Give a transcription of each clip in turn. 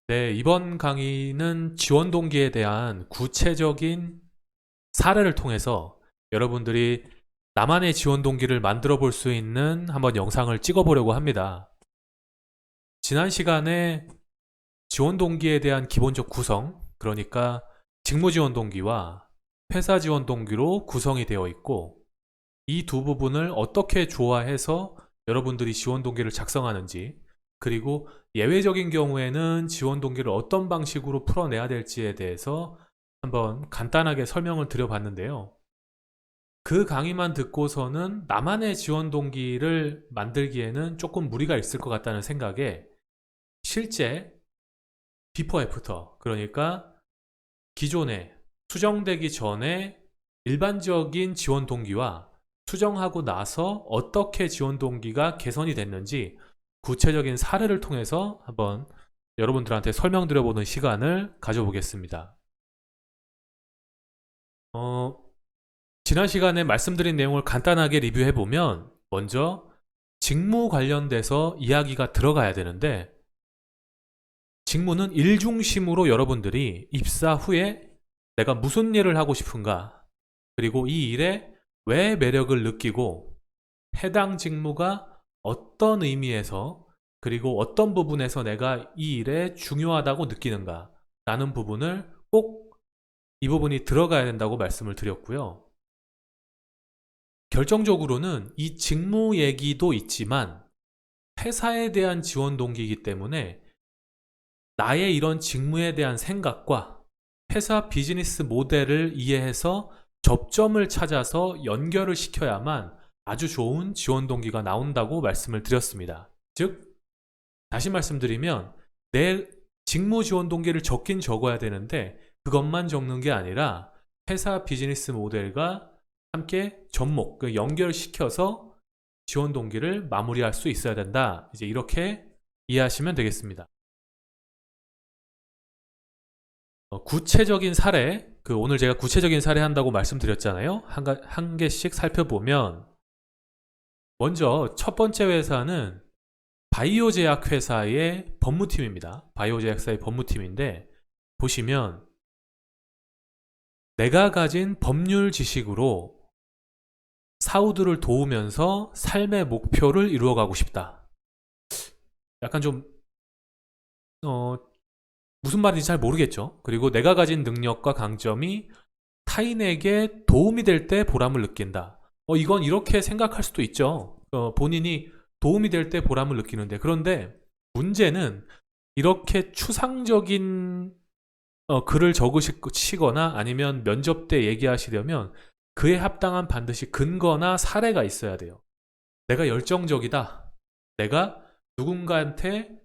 네, 이번 강의는 지원 동기에 대한 구체적인 사례를 통해서 여러분들이 나만의 지원 동기를 만들어 볼 수 있는 한번 영상을 찍어 보려고 합니다. 지난 시간에 지원 동기에 대한 기본적 구성, 그러니까 직무 지원 동기와 회사 지원 동기로 구성이 되어 있고, 이 두 부분을 어떻게 조화해서 여러분들이 지원 동기를 작성하는지, 그리고 예외적인 경우에는 지원 동기를 어떤 방식으로 풀어내야 될지에 대해서 한번 간단하게 설명을 드려봤는데요. 그 강의만 듣고서는 나만의 지원 동기를 만들기에는 조금 무리가 있을 것 같다는 생각에 실제 비포 애프터, 그러니까 기존에 수정되기 전에 일반적인 지원 동기와 수정하고 나서 어떻게 지원 동기가 개선이 됐는지 구체적인 사례를 통해서 한번 여러분들한테 설명드려보는 시간을 가져보겠습니다. 지난 시간에 말씀드린 내용을 간단하게 리뷰해보면 먼저 직무 관련돼서 이야기가 들어가야 되는데, 직무는 일 중심으로 여러분들이 입사 후에 내가 무슨 일을 하고 싶은가, 그리고 이 일에 왜 매력을 느끼고 해당 직무가 어떤 의미에서 그리고 어떤 부분에서 내가 이 일에 중요하다고 느끼는가 라는 부분을 꼭 이 부분이 들어가야 된다고 말씀을 드렸고요. 결정적으로는 이 직무 얘기도 있지만 회사에 대한 지원 동기이기 때문에 나의 이런 직무에 대한 생각과 회사 비즈니스 모델을 이해해서 접점을 찾아서 연결을 시켜야만 아주 좋은 지원 동기가 나온다고 말씀을 드렸습니다. 즉, 다시 말씀드리면 내 직무 지원 동기를 적긴 적어야 되는데 그것만 적는 게 아니라 회사 비즈니스 모델과 함께 접목, 연결시켜서 지원 동기를 마무리할 수 있어야 된다. 이제 이렇게 이해하시면 되겠습니다. 구체적인 사례, 오늘 제가 구체적인 사례 한다고 말씀드렸잖아요. 한 개씩 살펴보면, 먼저 첫 번째 회사는 바이오 제약 회사의 법무팀입니다. 바이오 제약사의 법무팀인데, 보시면 내가 가진 법률 지식으로 사우들을 도우면서 삶의 목표를 이루어가고 싶다. 약간 좀 무슨 말인지 잘 모르겠죠. 그리고 내가 가진 능력과 강점이 타인에게 도움이 될 때 보람을 느낀다. 이건 이렇게 생각할 수도 있죠. 본인이 도움이 될 때 보람을 느끼는데, 그런데 문제는 이렇게 추상적인 글을 적으시거나 아니면 면접 때 얘기하시려면 그에 합당한 반드시 근거나 사례가 있어야 돼요. 내가 열정적이다. 내가 누군가한테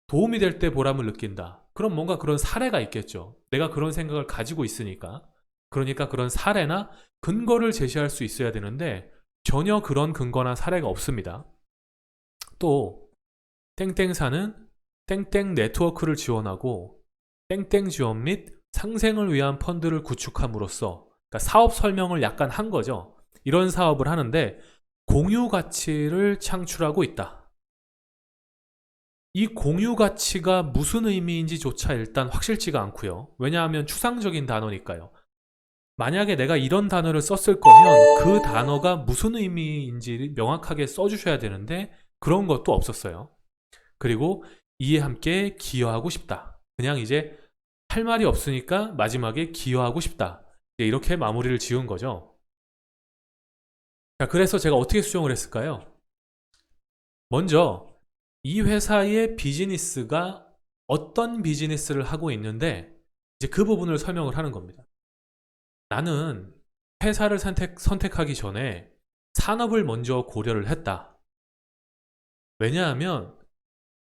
도움이 될 때 보람을 느낀다. 그럼 뭔가 그런 사례가 있겠죠. 내가 그런 생각을 가지고 있으니까. 그러니까 그런 사례나 근거를 제시할 수 있어야 되는데 전혀 그런 근거나 사례가 없습니다. 또 땡땡사는 땡땡 네트워크를 지원하고 땡땡 지원 및 상생을 위한 펀드를 구축함으로써, 그러니까 사업 설명을 약간 한 거죠. 이런 사업을 하는데 공유 가치를 창출하고 있다. 이 공유 가치가 무슨 의미인지조차 일단 확실치가 않고요. 왜냐하면 추상적인 단어니까요. 만약에 내가 이런 단어를 썼을 거면 그 단어가 무슨 의미인지 명확하게 써주셔야 되는데 그런 것도 없었어요. 그리고 이에 함께 기여하고 싶다. 그냥 이제 할 말이 없으니까 마지막에 기여하고 싶다. 이렇게 마무리를 지은 거죠. 자, 그래서 제가 어떻게 수정을 했을까요? 먼저 이 회사의 비즈니스가 어떤 비즈니스를 하고 있는데 이제 그 부분을 설명을 하는 겁니다. 나는 회사를 선택하기 전에 산업을 먼저 고려를 했다. 왜냐하면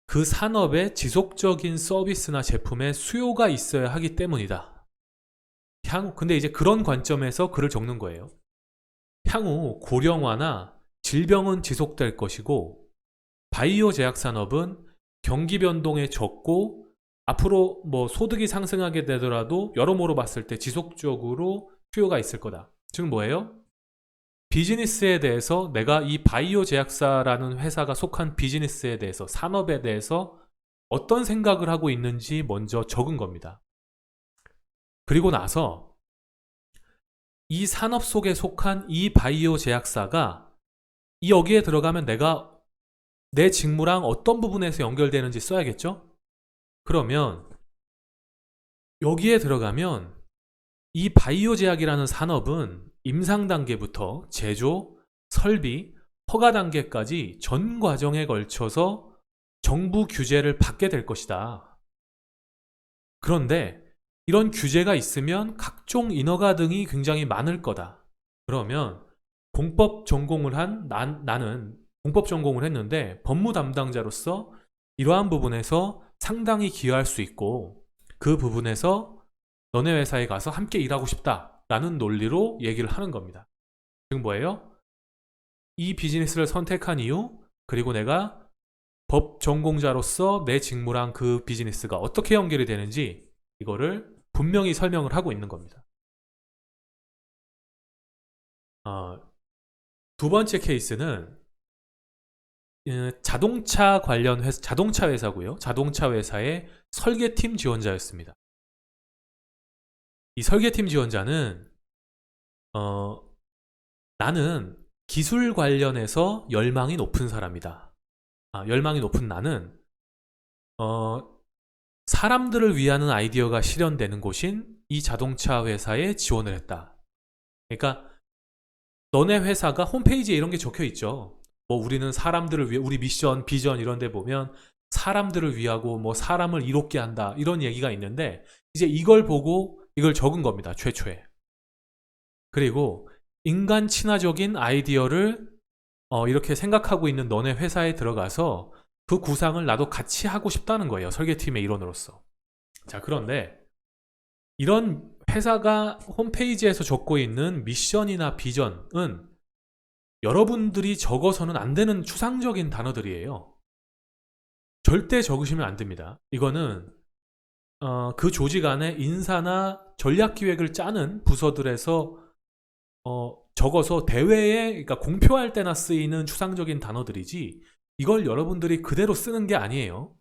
그 산업에 지속적인 서비스나 제품의 수요가 있어야 하기 때문이다. 근데 이제 그런 관점에서 글을 적는 거예요. 향후 고령화나 질병은 지속될 것이고 바이오 제약 산업은 경기 변동에 적고 앞으로 뭐 소득이 상승하게 되더라도 여러모로 봤을 때 지속적으로 수요가 있을 거다. 즉 뭐예요? 비즈니스에 대해서 내가 이 바이오 제약사라는 회사가 속한 비즈니스에 대해서 산업에 대해서 어떤 생각을 하고 있는지 먼저 적은 겁니다. 그리고 나서 이 산업 속에 속한 이 바이오 제약사가 이 여기에 들어가면 내가 내 직무랑 어떤 부분에서 연결되는지 써야겠죠? 그러면 여기에 들어가면 이 바이오 제약이라는 산업은 임상 단계부터 제조, 설비, 허가 단계까지 전 과정에 걸쳐서 정부 규제를 받게 될 것이다. 그런데 이런 규제가 있으면 각종 인허가 등이 굉장히 많을 거다. 그러면 공법 전공을 한 나는 공법 전공을 했는데 법무 담당자로서 이러한 부분에서 상당히 기여할 수 있고 그 부분에서 너네 회사에 가서 함께 일하고 싶다라는 논리로 얘기를 하는 겁니다. 지금 뭐예요? 이 비즈니스를 선택한 이유, 그리고 내가 법 전공자로서 내 직무랑 그 비즈니스가 어떻게 연결이 되는지 이거를 분명히 설명을 하고 있는 겁니다. 두 번째 케이스는 자동차 관련 회사, 자동차 회사고요. 자동차 회사의 설계팀 지원자였습니다. 이 설계팀 지원자는 나는 기술 관련해서 열망이 높은 사람이다. 열망이 높은 나는 사람들을 위하는 아이디어가 실현되는 곳인 이 자동차 회사에 지원을 했다. 그러니까 너네 회사가 홈페이지에 이런 게 적혀 있죠. 뭐 우리는 사람들을 위해, 우리 미션, 비전 이런 데 보면 사람들을 위하고 뭐 사람을 이롭게 한다 이런 얘기가 있는데 이제 이걸 보고 이걸 적은 겁니다. 최초에. 그리고 인간 친화적인 아이디어를 이렇게 생각하고 있는 너네 회사에 들어가서 그 구상을 나도 같이 하고 싶다는 거예요. 설계팀의 일원으로서. 자, 그런데 이런 회사가 홈페이지에서 적고 있는 미션이나 비전은 여러분들이 적어서는 안 되는 추상적인 단어들이에요. 절대 적으시면 안 됩니다. 이거는 그 조직 안에 인사나 전략기획을 짜는 부서들에서 적어서 대회에, 그러니까 공표할 때나 쓰이는 추상적인 단어들이지 이걸 여러분들이 그대로 쓰는 게 아니에요.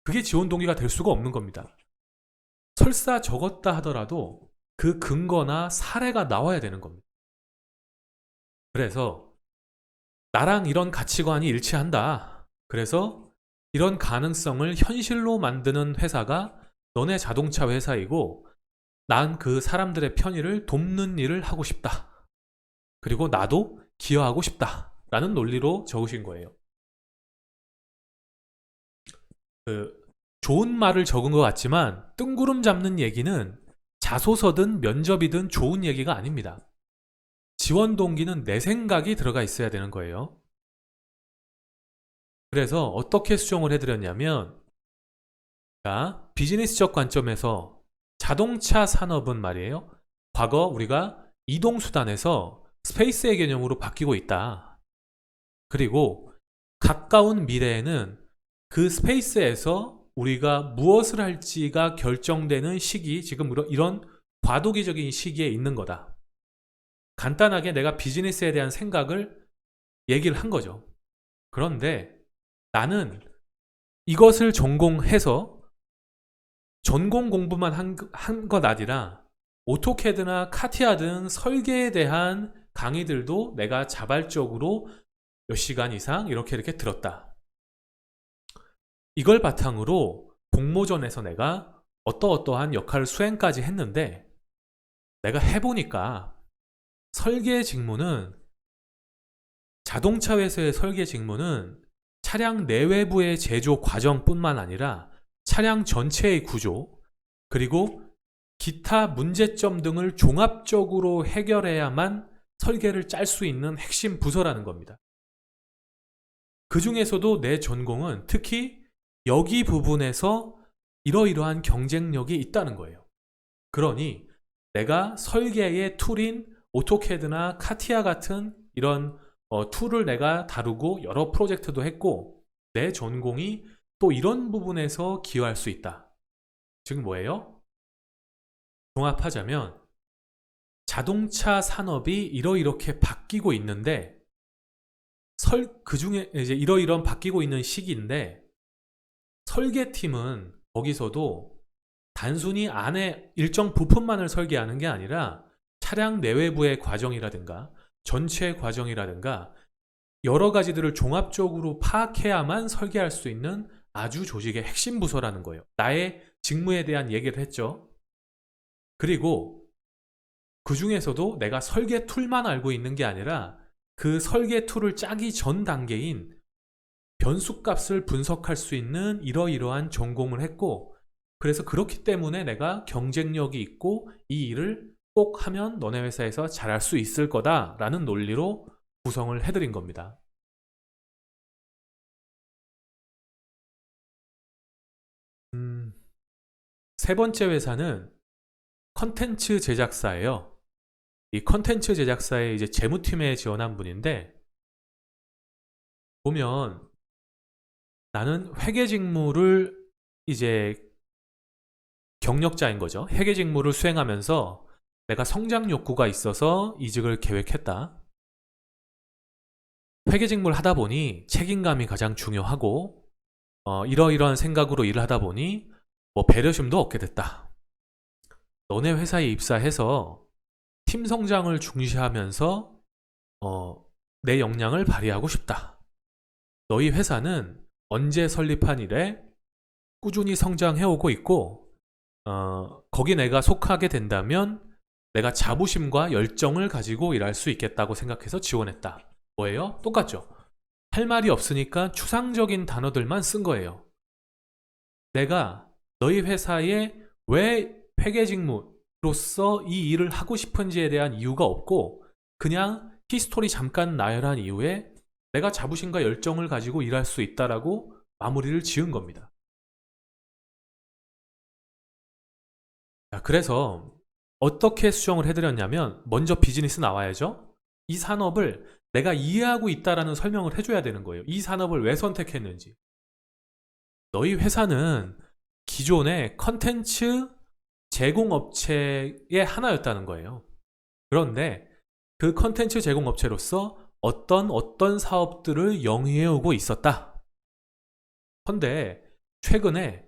그게 지원 동기가 될 수가 없는 겁니다. 설사 적었다 하더라도 그 근거나 사례가 나와야 되는 겁니다. 그래서 나랑 이런 가치관이 일치한다. 그래서 이런 가능성을 현실로 만드는 회사가 너네 자동차 회사이고 난 그 사람들의 편의를 돕는 일을 하고 싶다. 그리고 나도 기여하고 싶다. 라는 논리로 적으신 거예요. 좋은 말을 적은 것 같지만 뜬구름 잡는 얘기는 자소서든 면접이든 좋은 얘기가 아닙니다. 지원 동기는 내 생각이 들어가 있어야 되는 거예요. 그래서 어떻게 수정을 해드렸냐면, 자, 비즈니스적 관점에서 자동차 산업은 말이에요. 과거 우리가 이동수단에서 스페이스의 개념으로 바뀌고 있다. 그리고 가까운 미래에는 그 스페이스에서 우리가 무엇을 할지가 결정되는 시기, 지금 이런 과도기적인 시기에 있는 거다. 간단하게 내가 비즈니스에 대한 생각을 얘기를 한 거죠. 그런데 나는 이것을 전공해서 전공 공부만 한 것 아니라 오토캐드나 카티아 등 설계에 대한 강의들도 내가 자발적으로 몇 시간 이상 이렇게 들었다. 이걸 바탕으로 공모전에서 내가 어떠한 역할을 수행까지 했는데 내가 해보니까 설계 직무는, 자동차 회사의 설계 직무는 차량 내외부의 제조 과정뿐만 아니라 차량 전체의 구조, 그리고 기타 문제점 등을 종합적으로 해결해야만 설계를 짤 수 있는 핵심 부서라는 겁니다. 그 중에서도 내 전공은 특히 여기 부분에서 이러이러한 경쟁력이 있다는 거예요. 그러니 내가 설계의 툴인 오토캐드나 카티아 같은 이런 툴을 내가 다루고 여러 프로젝트도 했고 내 전공이 또 이런 부분에서 기여할 수 있다. 즉 뭐예요? 종합하자면 자동차 산업이 이렇게 바뀌고 있는데 그 중에 이제 이런 바뀌고 있는 시기인데 설계팀은 거기서도 단순히 안에 일정 부품만을 설계하는 게 아니라 차량 내외부의 과정이라든가 전체 과정이라든가 여러 가지들을 종합적으로 파악해야만 설계할 수 있는 아주 조직의 핵심 부서라는 거예요. 나의 직무에 대한 얘기를 했죠. 그리고 그 중에서도 내가 설계 툴만 알고 있는 게 아니라 그 설계 툴을 짜기 전 단계인 변수값을 분석할 수 있는 이러이러한 전공을 했고, 그래서 그렇기 때문에 내가 경쟁력이 있고 이 일을 꼭 하면 너네 회사에서 잘할 수 있을 거다라는 논리로 구성을 해드린 겁니다. 세 번째 회사는 컨텐츠 제작사예요. 이 컨텐츠 제작사의 이제 재무팀에 지원한 분인데, 보면 나는 회계 직무를 이제 경력자인 거죠. 회계 직무를 수행하면서 내가 성장 욕구가 있어서 이직을 계획했다. 회계 직무를 하다 보니 책임감이 가장 중요하고 이러이러한 생각으로 일을 하다 보니 뭐 배려심도 얻게 됐다. 너네 회사에 입사해서 팀 성장을 중시하면서 내 역량을 발휘하고 싶다. 너희 회사는 언제 설립한 이래 꾸준히 성장해오고 있고 거기 내가 속하게 된다면 내가 자부심과 열정을 가지고 일할 수 있겠다고 생각해서 지원했다. 뭐예요? 똑같죠. 할 말이 없으니까 추상적인 단어들만 쓴 거예요. 내가 너희 회사에 왜 회계 직무로서 이 일을 하고 싶은지에 대한 이유가 없고 그냥 히스토리 잠깐 나열한 이후에 내가 자부심과 열정을 가지고 일할 수 있다라고 마무리를 지은 겁니다. 자, 그래서 어떻게 수정을 해드렸냐면 먼저 비즈니스 나와야죠. 이 산업을 내가 이해하고 있다라는 설명을 해줘야 되는 거예요. 이 산업을 왜 선택했는지. 너희 회사는 기존의 컨텐츠 제공업체의 하나였다는 거예요. 그런데 그 컨텐츠 제공업체로서 어떤 사업들을 영위해오고 있었다. 그런데 최근에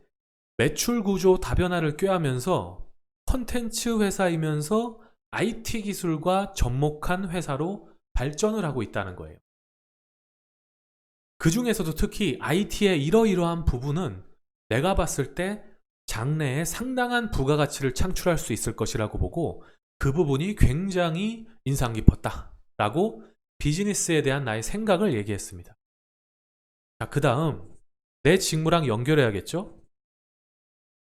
매출 구조 다변화를 꾀하면서 컨텐츠 회사이면서 IT 기술과 접목한 회사로 발전을 하고 있다는 거예요. 그 중에서도 특히 IT의 이러이러한 부분은 내가 봤을 때 장래에 상당한 부가가치를 창출할 수 있을 것이라고 보고 그 부분이 굉장히 인상 깊었다 라고 비즈니스에 대한 나의 생각을 얘기했습니다. 자, 그 다음 내 직무랑 연결해야겠죠?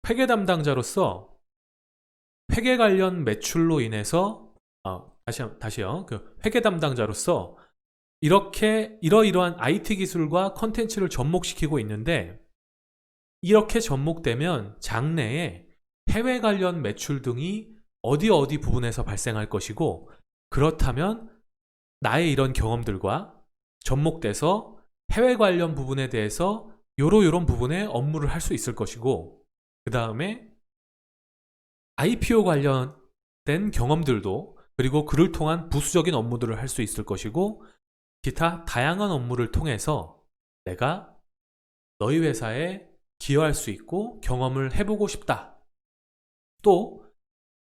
회계 담당자로서 회계 관련 매출로 인해서 다시요. 그 회계 담당자로서 이렇게 이러이러한 IT 기술과 컨텐츠를 접목시키고 있는데 이렇게 접목되면 장래에 해외 관련 매출 등이 어디 부분에서 발생할 것이고 그렇다면 나의 이런 경험들과 접목돼서 해외 관련 부분에 대해서 요런 부분에 업무를 할 수 있을 것이고 그 다음에 IPO 관련된 경험들도 그리고 그를 통한 부수적인 업무들을 할 수 있을 것이고 기타 다양한 업무를 통해서 내가 너희 회사에 기여할 수 있고 경험을 해보고 싶다. 또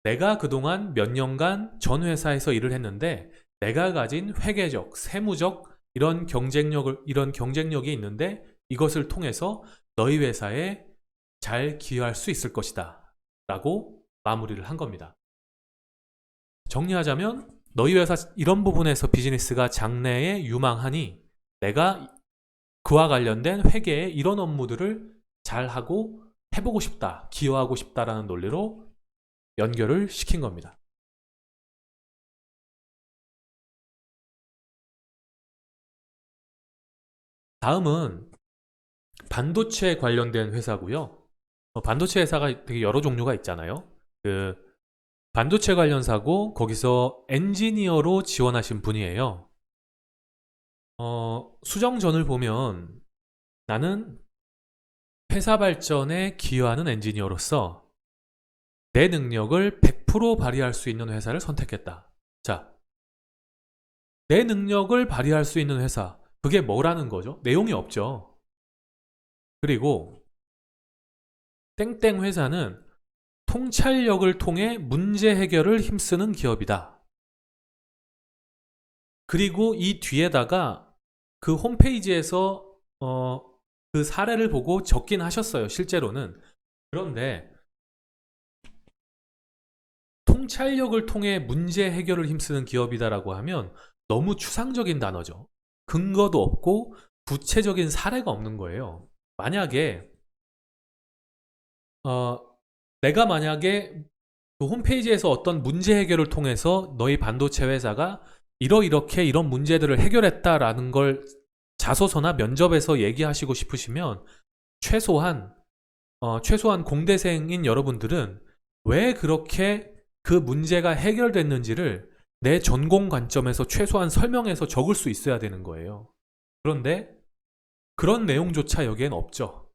내가 그동안 몇 년간 전 회사에서 일을 했는데 내가 가진 회계적, 세무적 이런 경쟁력이 있는데 이것을 통해서 너희 회사에 잘 기여할 수 있을 것이다. 라고 마무리를 한 겁니다. 정리하자면 너희 회사 이런 부분에서 비즈니스가 장래에 유망하니 내가 그와 관련된 회계의 이런 업무들을 잘하고 해보고 싶다, 기여하고 싶다라는 논리로 연결을 시킨 겁니다. 다음은 반도체 관련된 회사고요. 반도체 회사가 되게 여러 종류가 있잖아요. 그 반도체 관련사고 거기서 엔지니어로 지원하신 분이에요. 수정전을 보면 나는 회사 발전에 기여하는 엔지니어로서 내 능력을 100% 발휘할 수 있는 회사를 선택했다. 자, 내 능력을 발휘할 수 있는 회사, 그게 뭐라는 거죠? 내용이 없죠. 그리고 땡땡 회사는 통찰력을 통해 문제 해결을 힘쓰는 기업이다. 그리고 이 뒤에다가 그 홈페이지에서 그 사례를 보고 적긴 하셨어요. 실제로는. 그런데 통찰력을 통해 문제 해결을 힘쓰는 기업이다라고 하면 너무 추상적인 단어죠. 근거도 없고 구체적인 사례가 없는 거예요. 만약에 내가 만약에 그 홈페이지에서 어떤 문제 해결을 통해서 너희 반도체 회사가 이렇게 이런 문제들을 해결했다라는 걸 자소서나 면접에서 얘기하시고 싶으시면 최소한 공대생인 여러분들은 왜 그렇게 그 문제가 해결됐는지를 내 전공 관점에서 최소한 설명해서 적을 수 있어야 되는 거예요. 그런데 그런 내용조차 여기엔 없죠.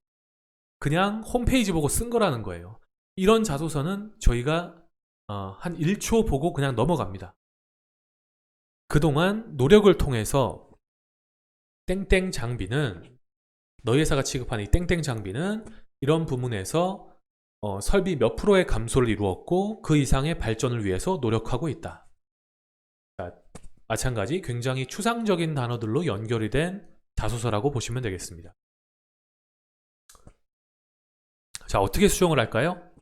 그냥 홈페이지 보고 쓴 거라는 거예요. 이런 자소서는 저희가 한 1초 보고 그냥 넘어갑니다. 그동안 노력을 통해서 땡땡 장비는, 너희 회사가 취급하는 이 땡땡 장비는 이런 부문에서 설비 몇 프로의 감소를 이루었고 그 이상의 발전을 위해서 노력하고 있다. 자, 마찬가지 굉장히 추상적인 단어들로 연결이 된 자소서라고 보시면 되겠습니다. 자, 어떻게 수정을 할까요?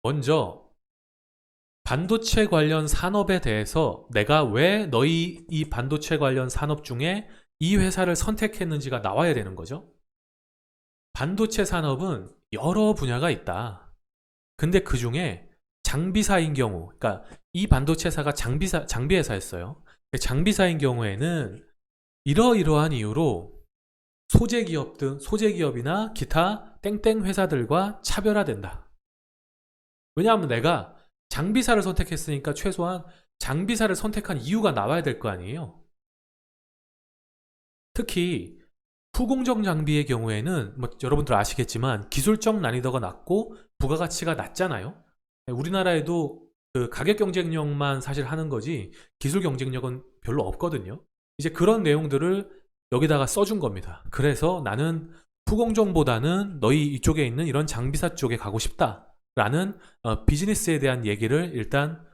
먼저 반도체 관련 산업에 대해서 내가 왜 너희 이 반도체 관련 산업 중에 이 회사를 선택했는지가 나와야 되는 거죠. 반도체 산업은 여러 분야가 있다. 근데 그 중에 장비사인 경우, 그러니까 이 반도체사가 장비 회사였어요. 장비사인 경우에는 이러이러한 이유로 소재기업이나 기타 땡땡 회사들과 차별화된다. 왜냐하면 내가 장비사를 선택했으니까 최소한 장비사를 선택한 이유가 나와야 될 거 아니에요. 특히 후공정 장비의 경우에는 여러분들 아시겠지만 기술적 난이도가 낮고 부가가치가 낮잖아요. 우리나라에도 그 가격 경쟁력만 사실 하는 거지 기술 경쟁력은 별로 없거든요. 이제 그런 내용들을 여기다가 써준 겁니다. 그래서 나는 후공정보다는 너희 이쪽에 있는 이런 장비사 쪽에 가고 싶다라는 비즈니스에 대한 얘기를 일단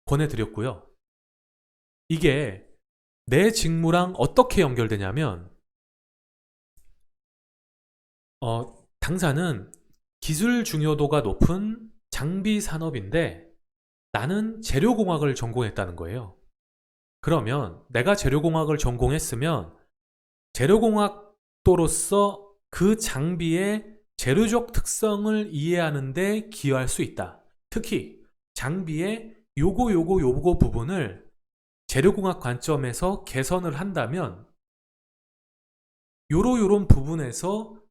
권해드렸고요. 이게 내 직무랑 어떻게 연결되냐면 당사는 기술 중요도가 높은 장비 산업인데 나는 재료공학을 전공했다는 거예요. 그러면 내가 재료공학을 전공했으면 재료공학도로서 그 장비의 재료적 특성을 이해하는 데 기여할 수 있다. 특히 장비의 요거 부분을 재료공학 관점에서 개선을 한다면 요런 부분에서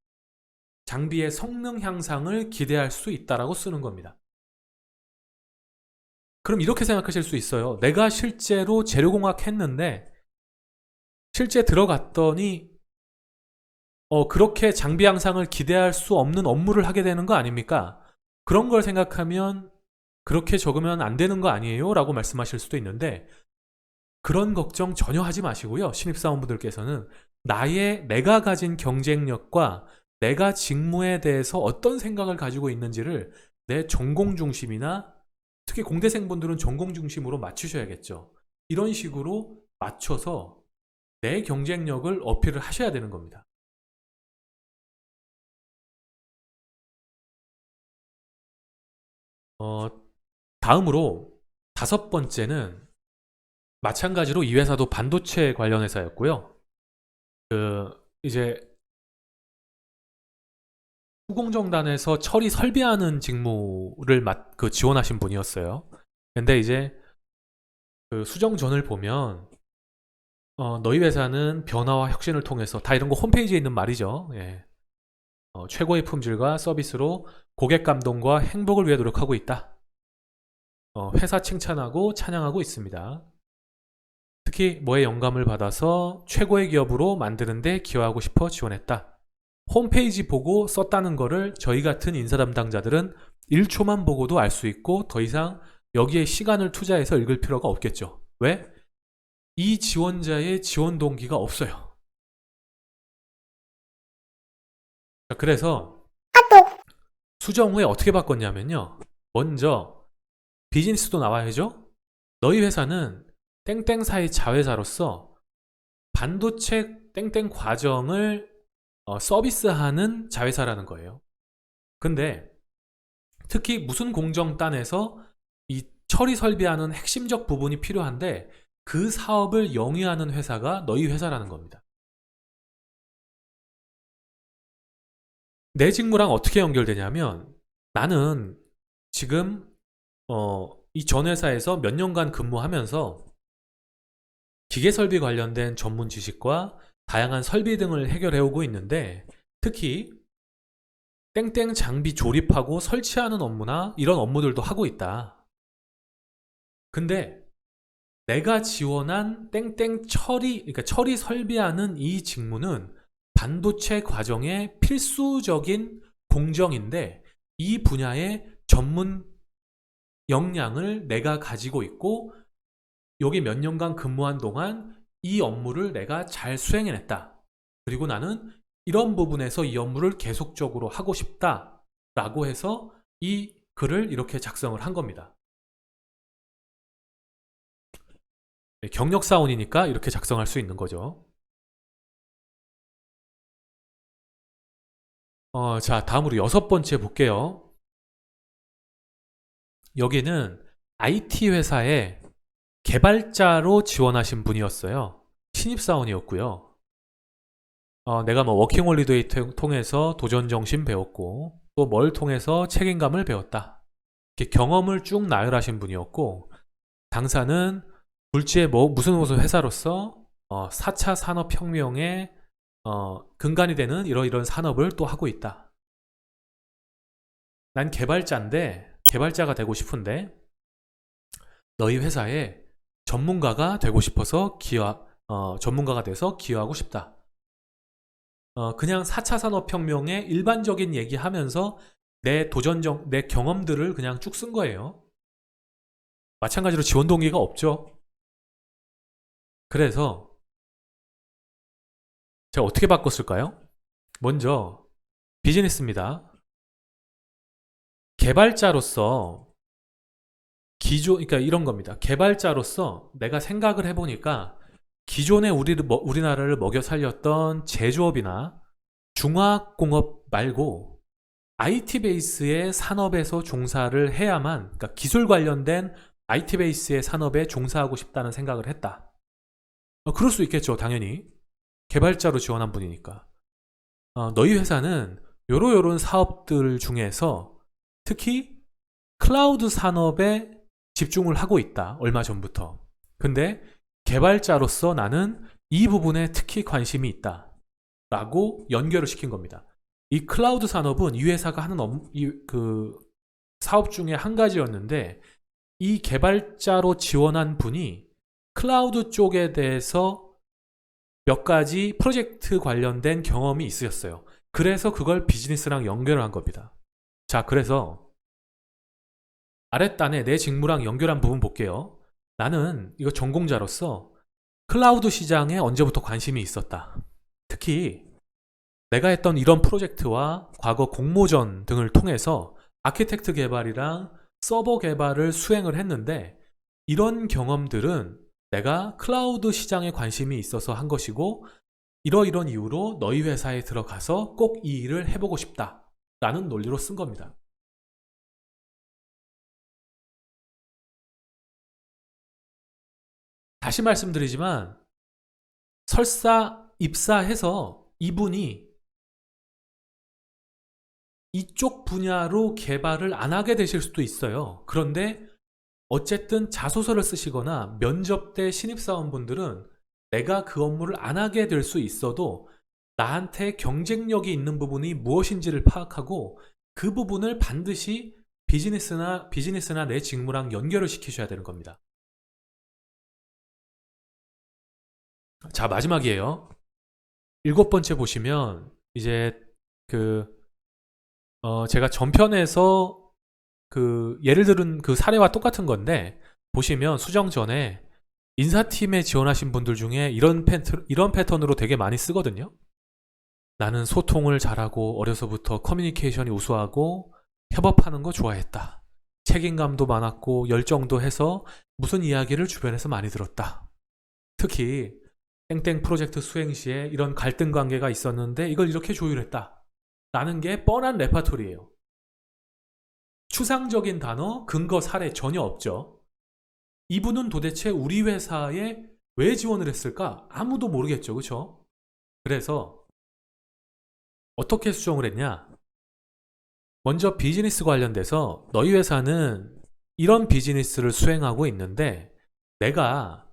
장비의 성능 향상을 기대할 수 있다라고 쓰는 겁니다. 그럼 이렇게 생각하실 수 있어요. 내가 실제로 재료공학 했는데 실제 들어갔더니 그렇게 장비 향상을 기대할 수 없는 업무를 하게 되는 거 아닙니까? 그런 걸 생각하면 그렇게 적으면 안 되는 거 아니에요? 라고 말씀하실 수도 있는데 그런 걱정 전혀 하지 마시고요. 신입사원분들께서는 내가 가진 경쟁력과 내가 직무에 대해서 어떤 생각을 가지고 있는지를 내 전공 중심이나 특히 공대생분들은 전공 중심으로 맞추셔야겠죠. 이런 식으로 맞춰서 내 경쟁력을 어필을 하셔야 되는 겁니다. 다음으로 5번째는 마찬가지로 이 회사도 반도체 관련 회사였고요. 이제 후공정단에서 처리 설비하는 직무를 지원하신 분이었어요. 근데 이제 그 수정전을 보면 너희 회사는 변화와 혁신을 통해서 다 이런 거 홈페이지에 있는 말이죠. 예. 최고의 품질과 서비스로 고객 감동과 행복을 위해 노력하고 있다. 회사 칭찬하고 찬양하고 있습니다. 특히 뭐에 영감을 받아서 최고의 기업으로 만드는데 기여하고 싶어 지원했다. 홈페이지 보고 썼다는 거를 저희 같은 인사 담당자들은 1초만 보고도 알 수 있고 더 이상 여기에 시간을 투자해서 읽을 필요가 없겠죠. 왜? 이 지원자의 지원 동기가 없어요. 그래서 수정 후에 어떻게 바꿨냐면요. 먼저 비즈니스도 나와야죠. 너희 회사는 땡땡사의 자회사로서 반도체 땡땡 과정을 서비스하는 자회사라는 거예요. 근데 특히 무슨 공정단에서 이 처리 설비하는 핵심적 부분이 필요한데 그 사업을 영위하는 회사가 너희 회사라는 겁니다. 내 직무랑 어떻게 연결되냐면 나는 지금 이 전 회사에서 몇 년간 근무하면서 기계 설비 관련된 전문 지식과 다양한 설비 등을 해결해 오고 있는데 특히 땡땡 장비 조립하고 설치하는 업무나 이런 업무들도 하고 있다. 근데 내가 지원한 땡땡 처리, 그러니까 처리 설비하는 이 직무는 반도체 과정의 필수적인 공정인데 이 분야의 전문 역량을 내가 가지고 있고 여기 몇 년간 근무한 동안 이 업무를 내가 잘 수행해냈다. 그리고 나는 이런 부분에서 이 업무를 계속적으로 하고 싶다 라고 해서 이 글을 이렇게 작성을 한 겁니다. 경력사원이니까 이렇게 작성할 수 있는 거죠. 자, 다음으로 6번째 볼게요. 여기는 IT 회사에 개발자로 지원하신 분이었어요. 신입사원이었고요. 내가 뭐 워킹홀리데이 통해서 도전정신 배웠고 또 뭘 통해서 책임감을 배웠다. 이렇게 경험을 쭉 나열하신 분이었고 당사는 물지의 무슨 회사로서 4차 산업혁명의 근간이 되는 이러이런 산업을 또 하고 있다. 난 개발자인데 개발자가 되고 싶은데 너희 회사에 전문가가 되고 싶어서 전문가가 돼서 기여하고 싶다. 그냥 4차 산업혁명의 일반적인 얘기하면서 내 경험들을 그냥 쭉 쓴 거예요. 마찬가지로 지원 동기가 없죠. 그래서 제가 어떻게 바꿨을까요? 먼저 비즈니스입니다. 개발자로서 그러니까 이런 겁니다. 개발자로서 내가 생각을 해보니까 기존에 우리나라를 먹여 살렸던 제조업이나 중화학공업 말고 IT 베이스의 산업에서 종사를 해야만, 그러니까 기술 관련된 IT 베이스의 산업에 종사하고 싶다는 생각을 했다. 그럴 수 있겠죠, 당연히. 개발자로 지원한 분이니까. 너희 회사는 요런 사업들 중에서 특히 클라우드 산업에 집중을 하고 있다. 얼마 전부터. 근데 개발자로서 나는 이 부분에 특히 관심이 있다. 라고 연결을 시킨 겁니다. 이 클라우드 산업은 이 회사가 하는 사업 중에 한 가지였는데 이 개발자로 지원한 분이 클라우드 쪽에 대해서 몇 가지 프로젝트 관련된 경험이 있으셨어요. 그래서 그걸 비즈니스랑 연결을 한 겁니다. 자, 그래서 아랫단에 내 직무랑 연결한 부분 볼게요. 나는 이거 전공자로서 클라우드 시장에 언제부터 관심이 있었다. 특히 내가 했던 이런 프로젝트와 과거 공모전 등을 통해서 아키텍트 개발이랑 서버 개발을 수행을 했는데 이런 경험들은 내가 클라우드 시장에 관심이 있어서 한 것이고 이러이런 이유로 너희 회사에 들어가서 꼭 이 일을 해보고 싶다 라는 논리로 쓴 겁니다. 다시 말씀드리지만 설사 입사해서 이분이 이쪽 분야로 개발을 안 하게 되실 수도 있어요. 그런데 어쨌든 자소서를 쓰시거나 면접 때 신입사원분들은 내가 그 업무를 안 하게 될 수 있어도 나한테 경쟁력이 있는 부분이 무엇인지를 파악하고 그 부분을 반드시 비즈니스나 내 직무랑 연결을 시키셔야 되는 겁니다. 자, 마지막이에요. 7번째 보시면 이제 제가 전편에서 예를 들은 그 사례와 똑같은 건데 보시면 수정 전에 인사팀에 지원하신 분들 중에 이런 패턴으로 되게 많이 쓰거든요. 나는 소통을 잘하고 어려서부터 커뮤니케이션이 우수하고 협업하는 거 좋아했다. 책임감도 많았고 열정도 해서 무슨 이야기를 주변에서 많이 들었다. 특히 땡땡 프로젝트 수행 시에 이런 갈등 관계가 있었는데 이걸 이렇게 조율했다. 라는 게 뻔한 레파토리예요. 추상적인 단어, 근거, 사례 전혀 없죠. 이분은 도대체 우리 회사에 왜 지원을 했을까? 아무도 모르겠죠. 그렇죠? 그래서 어떻게 수정을 했냐? 먼저 비즈니스 관련돼서 너희 회사는 이런 비즈니스를 수행하고 있는데 내가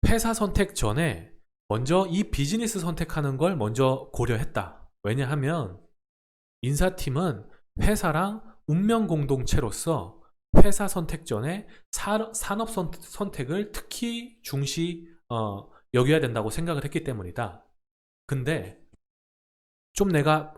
회사 선택 전에 먼저 이 비즈니스 선택하는 걸 먼저 고려했다. 왜냐하면 인사팀은 회사랑 운명 공동체로서 회사 선택 전에 산업 선택을 특히 중시 여겨야 된다고 생각을 했기 때문이다. 근데 좀 내가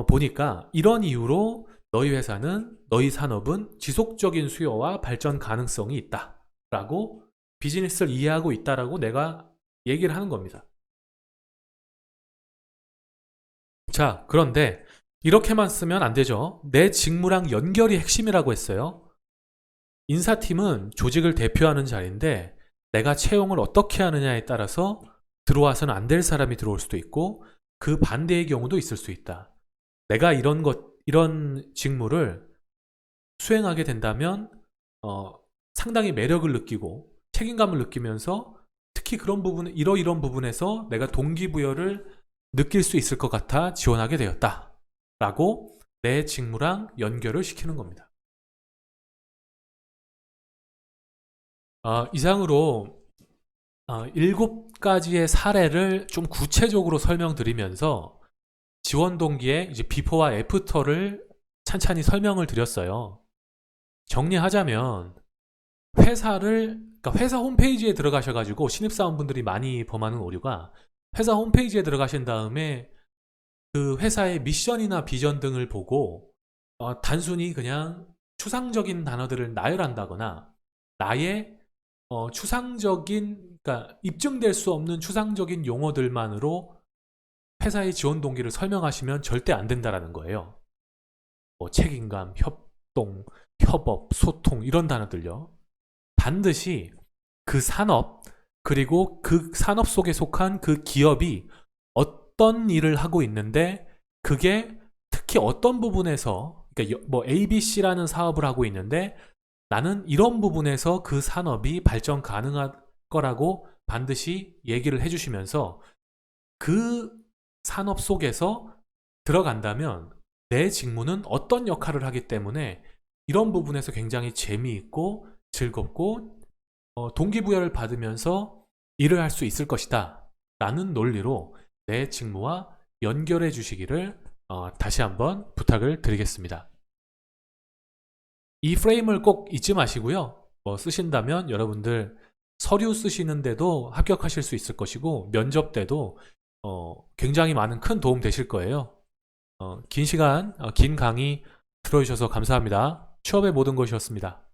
보니까 이런 이유로 너희 회사는, 너희 산업은 지속적인 수요와 발전 가능성이 있다 라고 비즈니스를 이해하고 있다라고 내가 얘기를 하는 겁니다. 자, 그런데 이렇게만 쓰면 안 되죠. 내 직무랑 연결이 핵심이라고 했어요. 인사팀은 조직을 대표하는 자리인데 내가 채용을 어떻게 하느냐에 따라서 들어와서는 안 될 사람이 들어올 수도 있고 그 반대의 경우도 있을 수 있다. 내가 이런 직무를 수행하게 된다면 상당히 매력을 느끼고 책임감을 느끼면서 특히 그런 부분, 이런 부분에서 내가 동기부여를 느낄 수 있을 것 같아 지원하게 되었다. 라고 내 직무랑 연결을 시키는 겁니다. 이상으로 7가지의 사례를 좀 구체적으로 설명드리면서 지원 동기의 이제 비포와 애프터를 찬찬히 설명을 드렸어요. 정리하자면 그러니까 회사 홈페이지에 들어가셔가지고 신입사원분들이 많이 범하는 오류가 회사 홈페이지에 들어가신 다음에 그 회사의 미션이나 비전 등을 보고 단순히 그냥 추상적인 단어들을 나열한다거나 나의 그러니까 입증될 수 없는 추상적인 용어들만으로 회사의 지원 동기를 설명하시면 절대 안 된다라는 거예요. 뭐 책임감, 협동, 협업, 소통 이런 단어들요. 반드시 그 산업 그리고 그 산업 속에 속한 그 기업이 어떤 일을 하고 있는데 그게 특히 어떤 부분에서 그러니까 뭐 ABC라는 사업을 하고 있는데 나는 이런 부분에서 그 산업이 발전 가능할 거라고 반드시 얘기를 해주시면서 그 산업 속에서 들어간다면 내 직무는 어떤 역할을 하기 때문에 이런 부분에서 굉장히 재미있고 즐겁고 동기부여를 받으면서 일을 할 수 있을 것이다 라는 논리로 내 직무와 연결해 주시기를 다시 한번 부탁을 드리겠습니다. 이 프레임을 꼭 잊지 마시고요. 쓰신다면 여러분들 서류 쓰시는데도 합격하실 수 있을 것이고 면접 때도 굉장히 많은 큰 도움 되실 거예요. 긴 시간, 긴 강의 들어주셔서 감사합니다. 취업의 모든 것이었습니다.